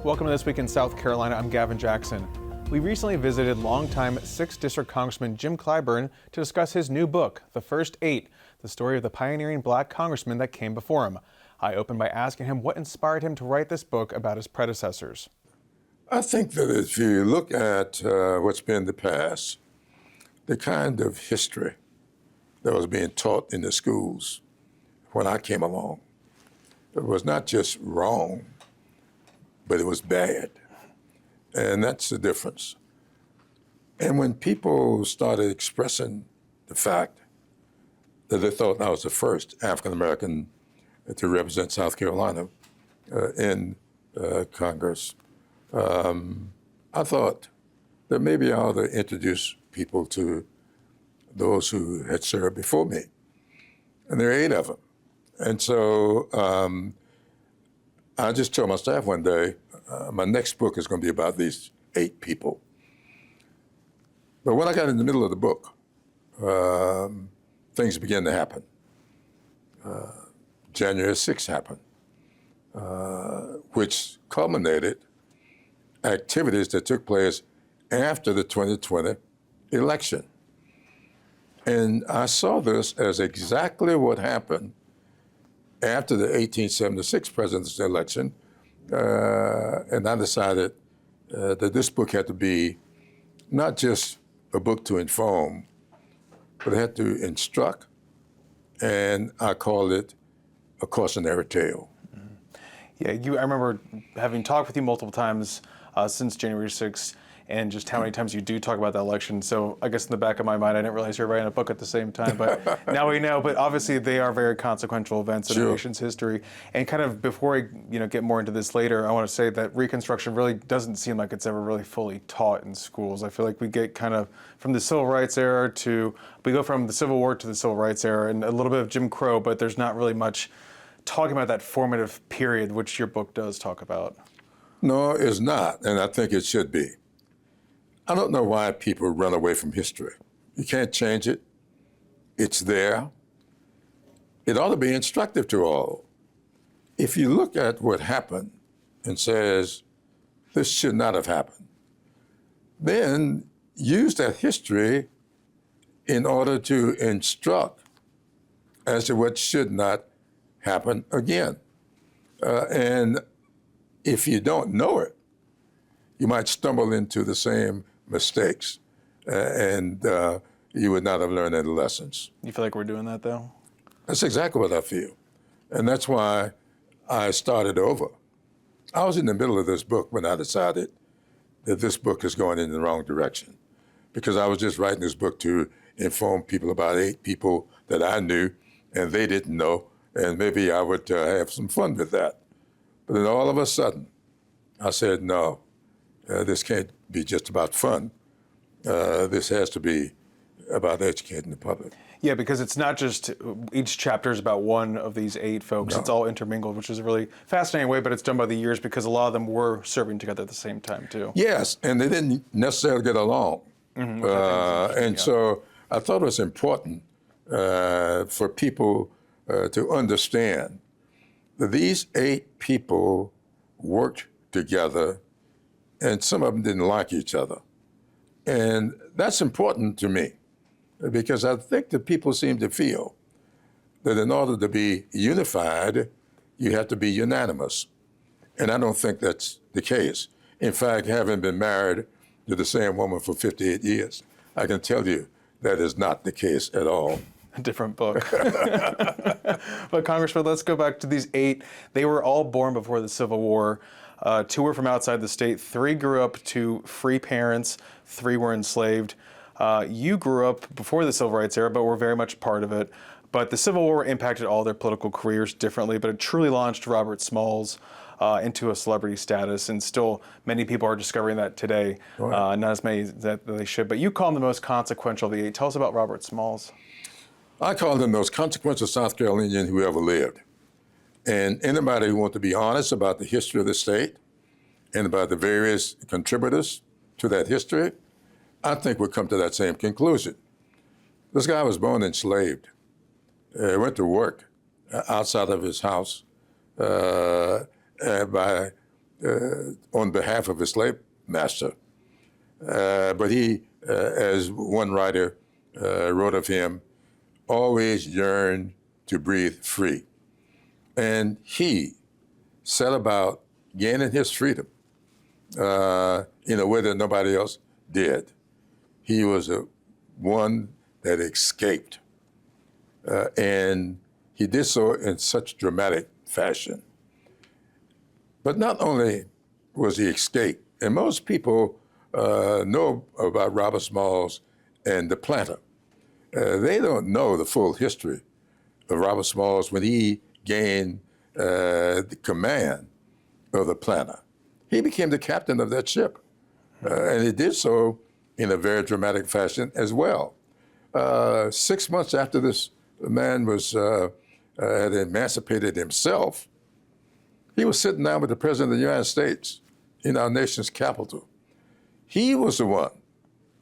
Welcome to This Week in South Carolina. I'm Gavin Jackson. We recently visited longtime 6th District Congressman Jim Clyburn to discuss his new book, The First Eight, the story of the pioneering black congressman that came before him. I opened by asking him what inspired him to write this book about his predecessors. I think that if you look at what's been the past, the kind of history that was being taught in the schools when I came along, it was not just wrong, but it was bad. And that's the difference. And when people started expressing the fact that they thought I was the first African-American to represent South Carolina in Congress, I thought that maybe I ought to introduce people to those who had served before me. And there are 8 of them. And so I just told my staff one day, my next book is going to be about these 8 people. But when I got in the middle of the book, things began to happen. January 6th happened, which culminated activities that took place after the 2020 election. And I saw this as exactly what happened after the 1876 presidential election, and I decided that this book had to be not just a book to inform, but it had to instruct, and I called it a cautionary tale. Yeah, I remember having talked with you multiple times since January 6th, and just how many times you do talk about that election. So I guess in the back of my mind, I didn't realize you were writing a book at the same time, but now we know. But obviously they are very consequential events in the nation's history. And kind of before I get more into this later, I want to say that Reconstruction really doesn't seem like it's ever really fully taught in schools. I feel like we get kind of from the Civil Rights era we go from the Civil War to the Civil Rights era and a little bit of Jim Crow, but there's not really much talking about that formative period, which your book does talk about. No, it's not, and I think it should be. I don't know why people run away from history. You can't change it. It's there. It ought to be instructive to all. If you look at what happened and says, this should not have happened, then use that history in order to instruct as to what should not happen again. And if you don't know it, you might stumble into the same mistakes, and you would not have learned any lessons. You feel like we're doing that, though? That's exactly what I feel. And that's why I started over. I was in the middle of this book when I decided that this book is going in the wrong direction, because I was just writing this book to inform people about 8 people that I knew and they didn't know, and maybe I would have some fun with that. But then all of a sudden, I said, no, this can't be just about fun. This has to be about educating the public. Yeah, because it's not just each chapter is about one of these 8 folks. No. It's all intermingled, which is a really fascinating way, but it's done by the years because a lot of them were serving together at the same time, too. Yes, and they didn't necessarily get along. So I thought it was important for people to understand that these 8 people worked together, and some of them didn't like each other. And that's important to me, because I think that people seem to feel that in order to be unified, you have to be unanimous. And I don't think that's the case. In fact, having been married to the same woman for 58 years, I can tell you that is not the case at all. A different book. But Congressman, let's go back to these 8. They were all born before the Civil War. 2 were from outside the state. 3 grew up to free parents. 3 were enslaved. You grew up before the Civil Rights era, but were very much part of it. But the Civil War impacted all their political careers differently, but it truly launched Robert Smalls into a celebrity status, and still many people are discovering that today. Right. Not as many that they should, but you call him the most consequential of the 8. Tell us about Robert Smalls. I call him the most consequential South Carolinian who ever lived. And anybody who wants to be honest about the history of the state and about the various contributors to that history, I think would come to that same conclusion. This guy was born enslaved. He went to work outside of his house by on behalf of his slave master. But he, as one writer wrote of him, always yearned to breathe free. And he set about gaining his freedom in a way that nobody else did. He was one that escaped. And he did so in such dramatic fashion. But not only was he escaped, and most people know about Robert Smalls and the planter. They don't know the full history of Robert Smalls when he gained the command of the planter. He became the captain of that ship, and he did so in a very dramatic fashion as well. 6 months after this man had emancipated himself, he was sitting down with the President of the United States in our nation's capital. He was the one,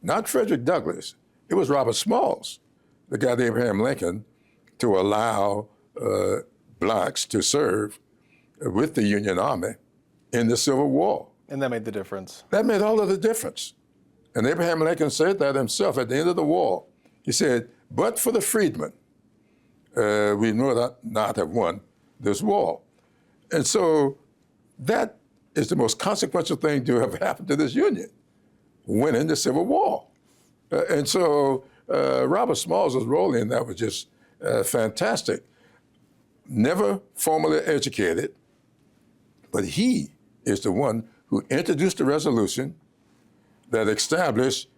not Frederick Douglass, it was Robert Smalls that got Abraham Lincoln to allow blacks to serve with the Union Army in the Civil War. And that made the difference. That made all of the difference. And Abraham Lincoln said that himself at the end of the war. He said, but for the freedmen, we would not have won this war. And so that is the most consequential thing to have happened to this union, winning the Civil War. And so Robert Smalls' role in that was just fantastic. Never formally educated, but he is the one who introduced the resolution that established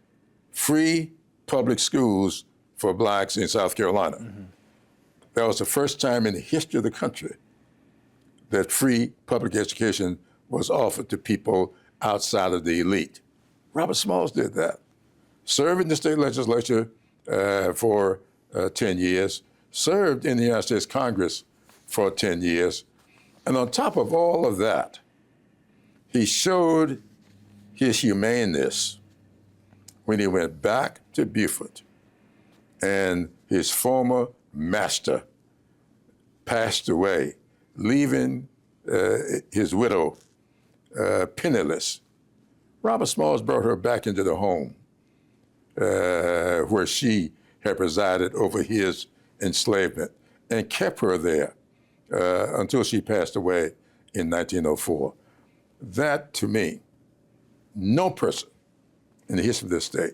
free public schools for blacks in South Carolina. Mm-hmm. That was the first time in the history of the country that free public education was offered to people outside of the elite. Robert Smalls did that. Served in the state legislature for 10 years, served in the United States Congress for 10 years. And on top of all of that, he showed his humaneness when he went back to Beaufort and his former master passed away, leaving his widow penniless. Robert Smalls brought her back into the home where she had resided over his enslavement and kept her there until she passed away in 1904. That, to me, no person in the history of this state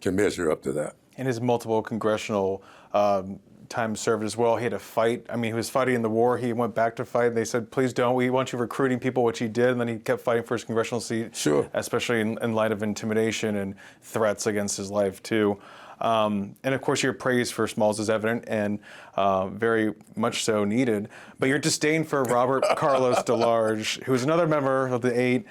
can measure up to that. And his multiple congressional time served as well. He had to fight. I mean, he was fighting in the war. He went back to fight. They said, please don't. We want you recruiting people, which he did. And then he kept fighting for his congressional seat, sure, especially in light of intimidation and threats against his life, too. And of course, your praise for Smalls is evident and very much so needed. But your disdain for Robert Carlos DeLarge, who was another member of the Eight,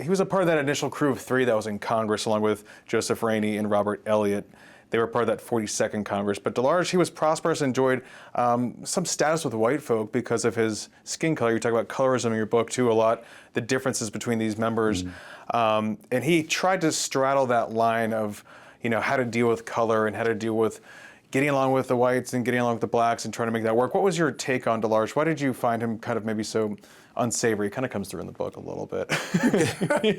he was a part of that initial crew of three that was in Congress, along with Joseph Rainey and Robert Elliott. They were part of that 42nd Congress. But DeLarge, he was prosperous, enjoyed some status with white folk because of his skin color. You talk about colorism in your book, too, a lot, the differences between these members. Mm-hmm. And he tried to straddle that line of, you know, how to deal with color and how to deal with getting along with the whites and getting along with the blacks and trying to make that work. What was your take on DeLarge? Why did you find him kind of maybe so unsavory? It kind of comes through in the book a little bit,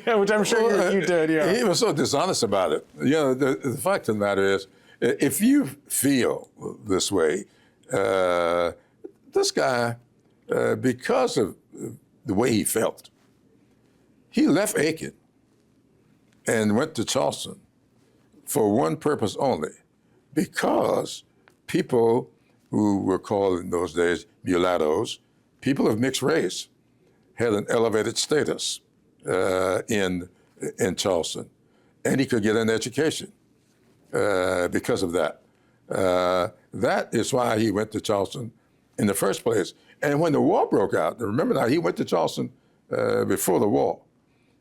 yeah, which I'm sure you did. Yeah, he was so dishonest about it. You know, the fact of the matter is, if you feel this way, this guy, because of the way he felt, he left Aiken and went to Charleston for one purpose only, because people who were called in those days mulattoes, people of mixed race, had an elevated status in Charleston, and he could get an education because of that. That is why he went to Charleston in the first place. And when the war broke out, remember now, he went to Charleston before the war.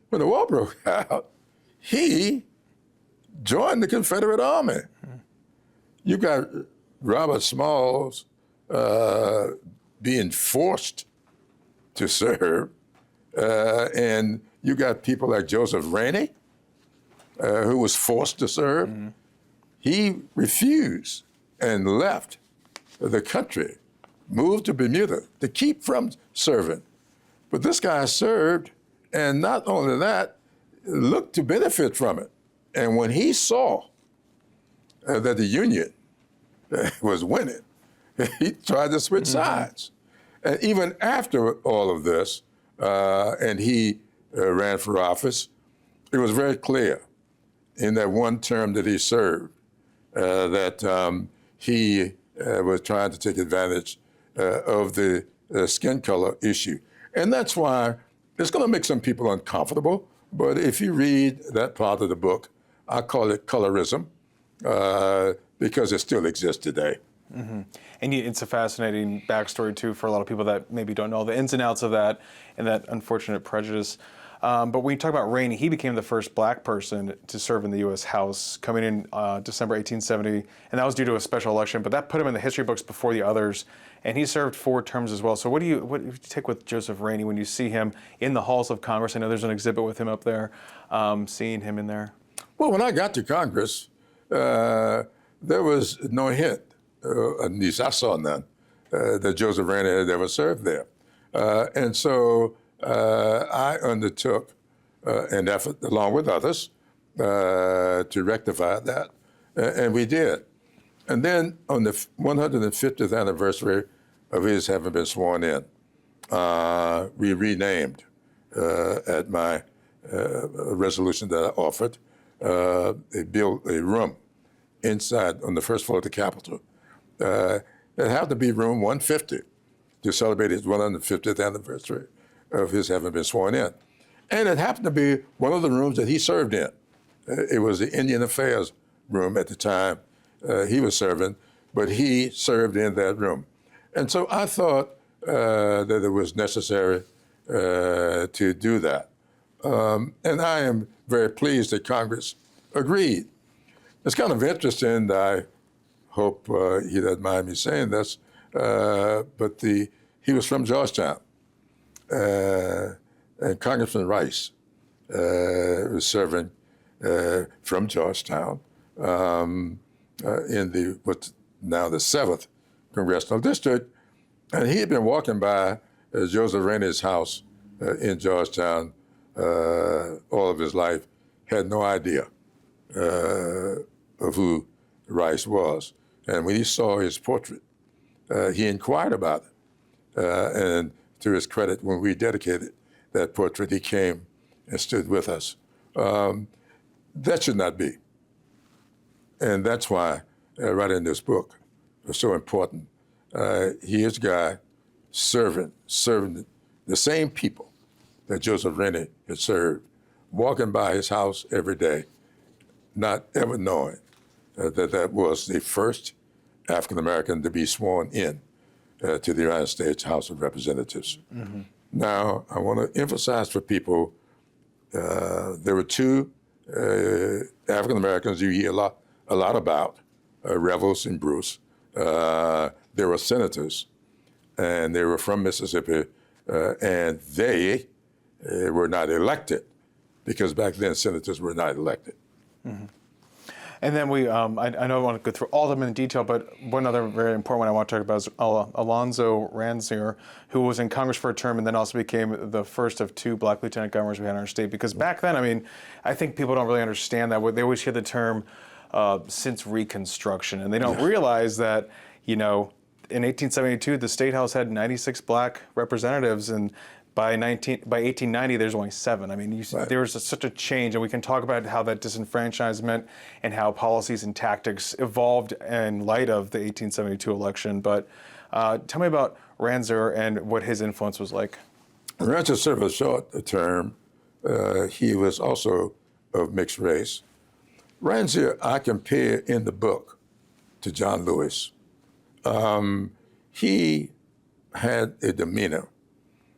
When the war broke out, he joined the Confederate Army. You got Robert Smalls being forced to serve, and you got people like Joseph Rainey, who was forced to serve. Mm-hmm. He refused and left the country, moved to Bermuda to keep from serving. But this guy served, and not only that, looked to benefit from it. And when he saw that the Union was winning, he tried to switch sides. And even after all of this, and he ran for office, it was very clear in that one term that he served that he was trying to take advantage of the skin color issue. And that's why it's going to make some people uncomfortable. But if you read that part of the book, I call it colorism because it still exists today. Mm-hmm. And it's a fascinating backstory, too, for a lot of people that maybe don't know the ins and outs of that and that unfortunate prejudice. But when you talk about Rainey, he became the first black person to serve in the U.S. House coming in December 1870, and that was due to a special election, but that put him in the history books before the others, and he served 4 terms as well. So what do you take with Joseph Rainey when you see him in the halls of Congress? I know there's an exhibit with him up there, seeing him in there. Well, when I got to Congress, there was no hint, at least I saw none, that Joseph Rainey had ever served there. And so I undertook an effort, along with others, to rectify that, and we did. And then on the 150th anniversary of his having been sworn in, we renamed, at my resolution that I offered, they built a room inside on the first floor of the Capitol. It had to be room 150 to celebrate his 150th anniversary of his having been sworn in. And it happened to be one of the rooms that he served in. It was the Indian Affairs room at the time he was serving, but he served in that room. And so I thought that it was necessary to do that. And I am very pleased that Congress agreed. It's kind of interesting, I hope he doesn't mind me saying this, but he was from Georgetown. And Congressman Rice was serving from Georgetown in what's now the 7th Congressional District. And he had been walking by Joseph Rainey's house in Georgetown all of his life, had no idea of who Rice was. And when he saw his portrait, he inquired about it. And to his credit, when we dedicated that portrait, he came and stood with us. That should not be. And that's why writing this book was so important. He is a guy serving the same people that Joseph Rainey had served, walking by his house every day, not ever knowing that was the first African-American to be sworn in to the United States House of Representatives. Mm-hmm. Now, I want to emphasize for people, there were 2 African-Americans you hear a lot about, Revels and Bruce. They were senators, and they were from Mississippi, and they were not elected, because back then senators were not elected. Mm-hmm. And then I know I want to go through all of them in detail, but one other very important one I want to talk about is Alonzo Ranzier, who was in Congress for a term and then also became the first of 2 black lieutenant governors we had in our state. Because back then, I mean, I think people don't really understand that. They always hear the term since Reconstruction, and they don't realize that, in 1872, the State House had 96 black representatives, and by 1890, there's only 7. I mean, there was such a change, and we can talk about how that disenfranchisement and how policies and tactics evolved in light of the 1872 election. But tell me about Ranzier and what his influence was like. Ranzier served a short term. He was also of mixed race. Ranzier, I compare in the book to John Lewis. He had a demeanor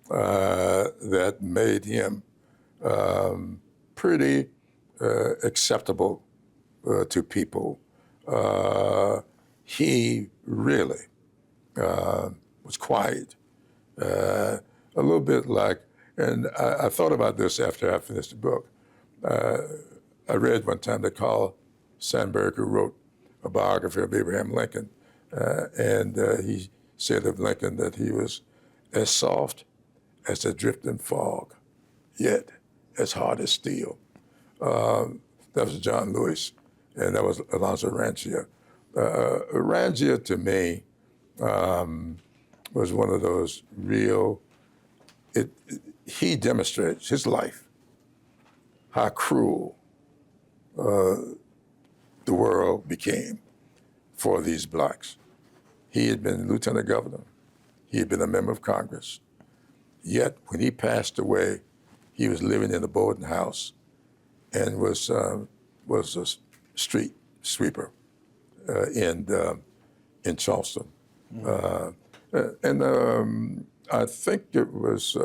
that made him pretty acceptable to people. He really was quiet, a little bit like, and I thought about this after I finished the book. I read one time that Carl Sandburg, who wrote a biography of Abraham Lincoln, and he said of Lincoln that he was as soft as the drifting fog, yet as hard as steel. That was John Lewis, and that was Alonzo Ranchia. Ranchia, to me, was one of those real, he demonstrates his life, how cruel the world became for these blacks. He had been lieutenant governor. He had been a member of Congress. Yet, when he passed away, he was living in a boarding house and was a street sweeper in Charleston. I think it was,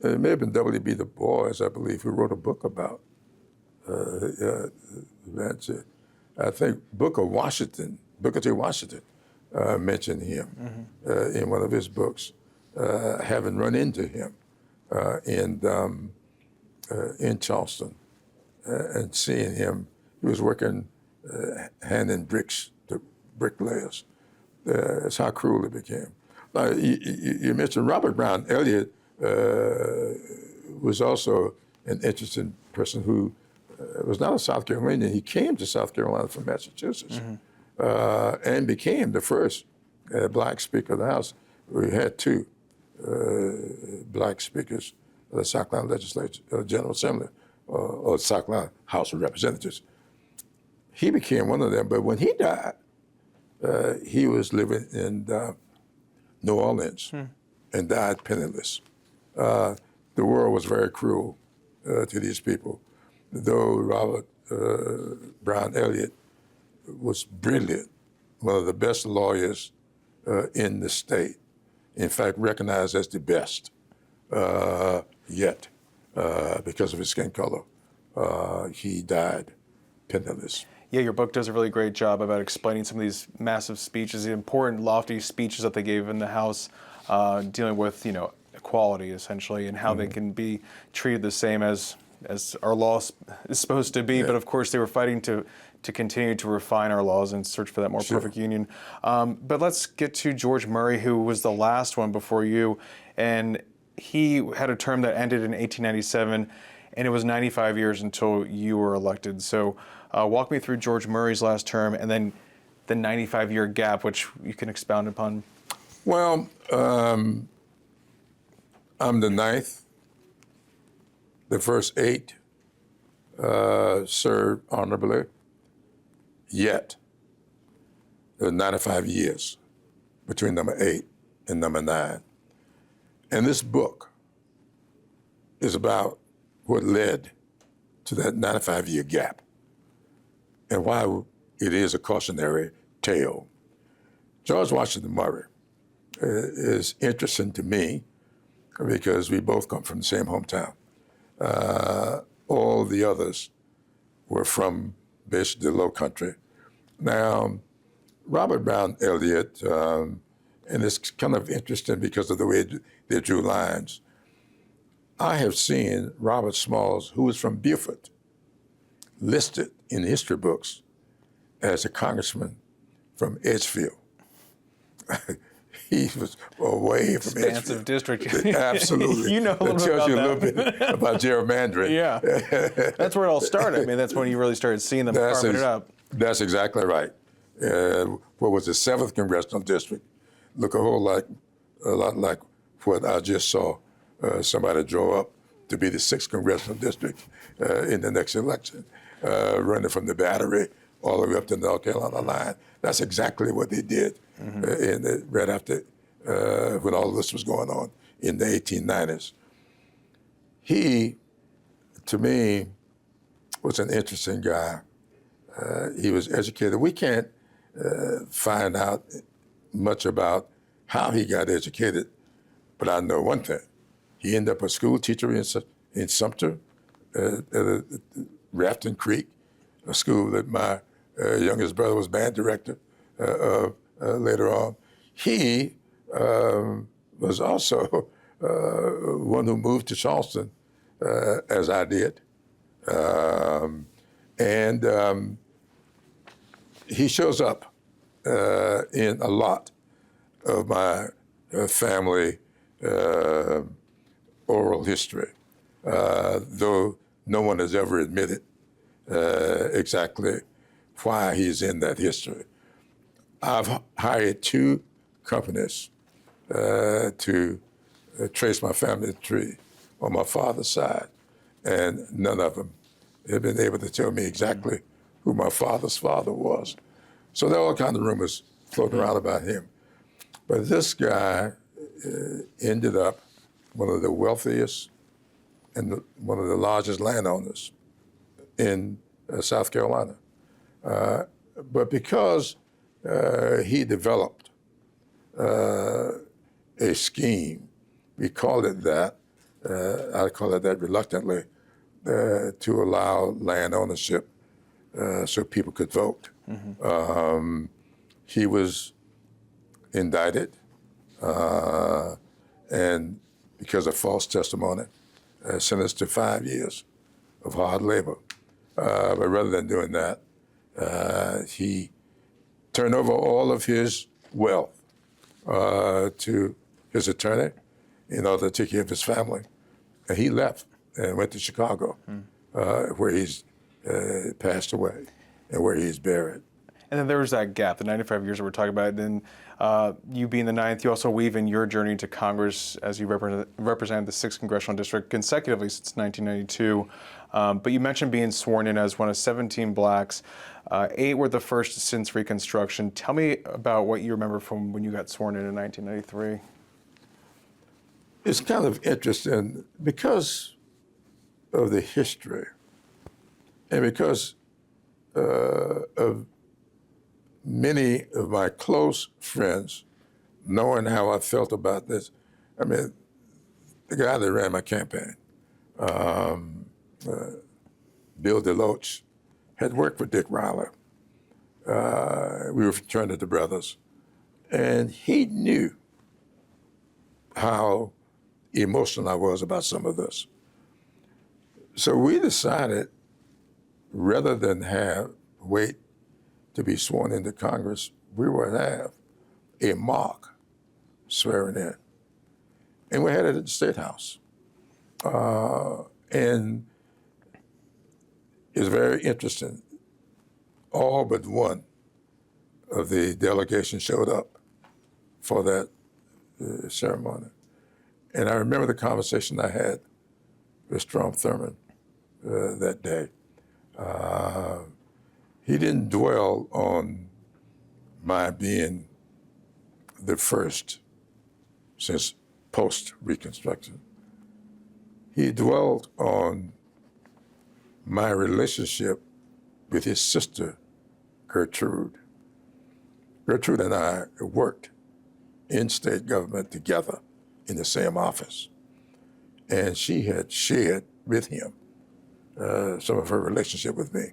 it may have been W.B. Du Bois, I believe, who wrote a book about Ranchia. I think Booker T. Washington mentioned him in one of his books, having run into him in Charleston and seeing him. He was working handing bricks to bricklayers. That's how cruel it became. You mentioned Robert Brown Elliott was also an interesting person who was not a South Carolinian. He came to South Carolina from Massachusetts and became the first black Speaker of the House. We had two black speakers of the South Carolina Legislature, General Assembly, or South Carolina House of Representatives. He became one of them, but when he died, he was living in New Orleans and died penniless. The world was very cruel to these people. Though Robert Brown Elliott was brilliant, one of the best lawyers in the state, in fact, recognized as the best yet because of his skin color. He died penniless. Yeah, your book does a really great job about explaining some of these massive speeches, the important, lofty speeches that they gave in the House, dealing with, equality essentially, and how they can be treated the same as our law is supposed to be. Yeah. But of course, they were fighting to continue to refine our laws and search for that more perfect union. But let's get to George Murray, who was the last one before you, and he had a term that ended in 1897, and it was 95 years until you were elected. So walk me through George Murray's last term and then the 95-year gap, which you can expound upon. Well, I'm the ninth. The first 8 served honorably, yet there are 95 years between number 8 and number 9. And this book is about what led to that 95-year gap and why it is a cautionary tale. George Washington Murray is interesting to me because we both come from the same hometown. All the others were from basically the Low Country. Now, Robert Brown Elliott, and it's kind of interesting because of the way they drew lines. I have seen Robert Smalls, who was from Beaufort, listed in history books as a congressman from Edgefield. He was away from Edgefield. Expansive district. Absolutely. You know a little that tells about you a that. little bit about gerrymandering. Yeah. That's where it all started. I mean, that's when you really started seeing them carving it up. That's exactly right. What was the 7th Congressional District? Look a lot like what I just saw somebody draw up to be the 6th Congressional District in the next election, running from the Battery all the way up to the North Carolina line. That's exactly what they did right after when all of this was going on in the 1890s. He, to me, was an interesting guy. He was educated. We can't find out much about how he got educated, but I know one thing. He ended up a school teacher in Sumter, Rafton Creek, a school that my youngest brother was band director of later on. He was also one who moved to Charleston, as I did. And he shows up in a lot of my family uh, oral history, though no one has ever admitted exactly why he's in that history. I've hired 2 companies to trace my family tree on my father's side, and none of them have been able to tell me exactly who my father's father was. So there are all kinds of rumors floating around about him. But this guy ended up one of the wealthiest and one of the largest landowners in South Carolina. But because he developed a scheme, we call it that, I call it that reluctantly, to allow land ownership so people could vote. He was indicted, and because of false testimony, sentenced to 5 years of hard labor. But rather than doing that, he turned over all of his wealth to his attorney in order to take care of his family. And he left and went to Chicago, where he's passed away and where he's buried. And then there was that gap, the 95 years that we're talking about. And then you being the 9th, you also weave in your journey to Congress as you represented the 6th Congressional District consecutively since 1992. But you mentioned being sworn in as one of 17 blacks. 8 were the first since Reconstruction. Tell me about what you remember from when you got sworn in 1993. It's kind of interesting because of the history and because of many of my close friends knowing how I felt about this. I mean, the guy that ran my campaign, Bill DeLoach, had worked for Dick Riley. We were fraternity brothers. And he knew how emotional I was about some of this. So we decided, rather than wait to be sworn into Congress, we would have a mock swearing in. And we had it at the State House. And it's very interesting. All but one of the delegation showed up for that ceremony. And I remember the conversation I had with Strom Thurmond that day. He didn't dwell on my being the first since post-Reconstruction. He dwelled on my relationship with his sister, Gertrude. Gertrude and I worked in state government together in the same office. And she had shared with him some of her relationship with me.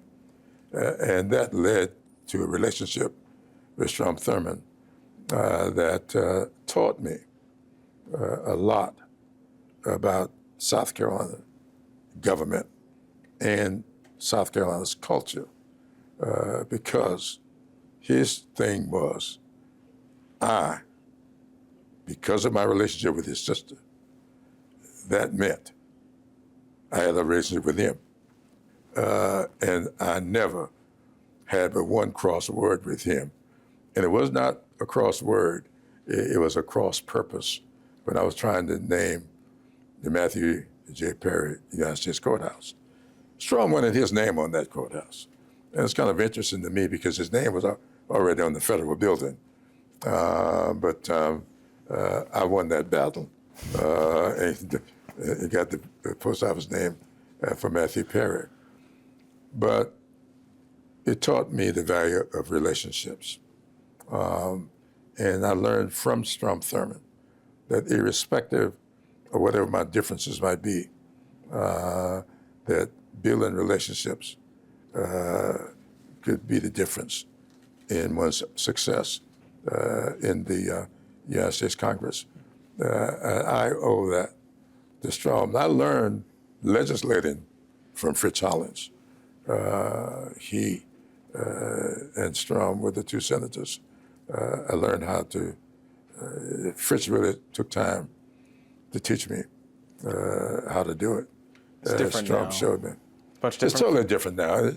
And that led to a relationship with Strom Thurmond that taught me a lot about South Carolina government and South Carolina's culture, because his thing was, because of my relationship with his sister, that meant I had a relationship with him. And I never had but one cross word with him. And it was not a cross word, it was a cross purpose when I was trying to name the Matthew J. Perry United States Courthouse. Strom wanted his name on that courthouse. And it's kind of interesting to me because his name was already on the federal building. But I won that battle and got the post office name for Matthew Perry. But it taught me the value of relationships. And I learned from Strom Thurmond that irrespective of whatever my differences might be, that building relationships could be the difference in one's success in the United States Congress. I owe that to Strom. I learned legislating from Fritz Hollins. He and Strom were the two senators. I learned how to, Fritz really took time to teach me how to do it. It's different Trump now. showed me. Much It's different. totally different now.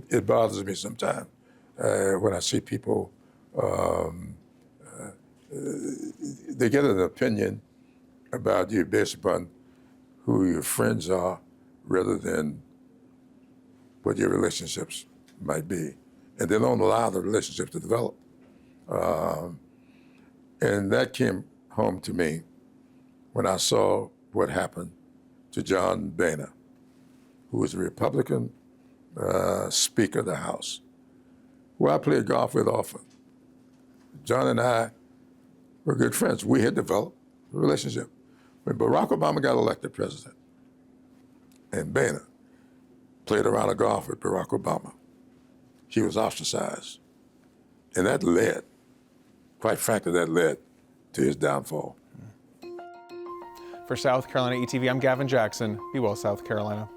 It bothers me sometimes when I see people, they get an opinion about you based upon who your friends are rather than what your relationships might be. And they don't allow the relationship to develop. And that came home to me when I saw what happened to John Boehner, who was a Republican Speaker of the House, who I played golf with often. John and I were good friends. We had developed a relationship. When Barack Obama got elected president, and Boehner played a round of golf with Barack Obama, he was ostracized. And that led, quite frankly, that led to his downfall. For South Carolina ETV, I'm Gavin Jackson. Be well, South Carolina.